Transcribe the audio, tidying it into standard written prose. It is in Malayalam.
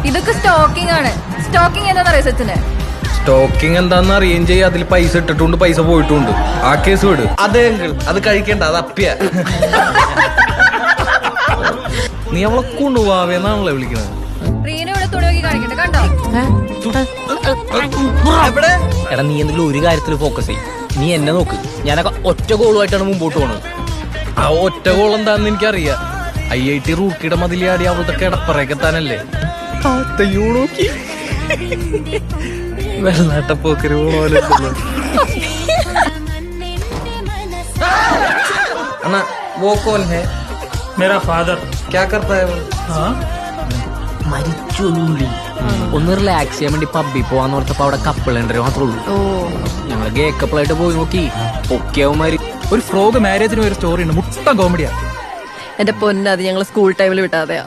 ഇതൊക്കെ സ്റ്റോക്കിംഗ് ആണ്. സ്റ്റോക്കിംഗ് എന്താണെന്നറിയോ സച്ചിന്? സ്റ്റോക്കിംഗ് എന്താന്ന് അറിയുകയും ചെയ്യും. അതിൽ പൈസ ഇട്ടിട്ടുണ്ട്, പൈസ പോയിട്ടുണ്ട്. ആ കേസ് വിട്. അതെ അത് കഴിക്കണ്ട, അത് അപ്പിയ. നീ അവളെ കൊണ്ടുപോവാന്നാണല്ലോ വിളിക്കുന്നത്. റീന ഇവിടെ തുണി നോക്കി കാണിക്കട്ടെ, കണ്ടോ? എടാ നീ എന്തെങ്കിലും ഒരു കാര്യത്തിൽ ഫോക്കസ് ചെയ്യും. നീ എന്നെ നോക്ക്, ഞാനൊക്കെ ഒറ്റ ഗോളുമായിട്ടാണ് മുമ്പോട്ട് പോണത്. ആ ഒറ്റ ഗോൾ എന്താന്ന് എനിക്കറിയാം. IIT റൂക്കിയുടെ മതിലിയാടി അവളുടെ കിടപ്പറയൊക്കെത്താനല്ലേ. വെള്ളാട്ടപ്പോക്കര് പോലെ. अन्ना वो कौन है? मेरा फादर। क्या करता है वो? हाँ മരിച്ചൊന്നുമില്ല. ഒന്ന് റിലാക്സ് ചെയ്യാൻ വേണ്ടി പബ്ബിൽ പോവാന്ന് ഓർത്തപ്പോ അവിടെ കപ്പിളുണ്ടോ മാത്രമേ ഉള്ളൂ. ഞങ്ങള് ഗേ കപ്പിളായിട്ട് പോയി നോക്കി. ഒക്കെയാവുമാര് ഒരു ഫ്രോഗ് മാരേജിന് ഒരു സ്റ്റോറി ഉണ്ട്. മുട്ട കോമഡിയാ. എന്റെ പൊന്നത് ഞങ്ങൾ സ്കൂൾ ടൈമിൽ വിട്ടാതെയാ.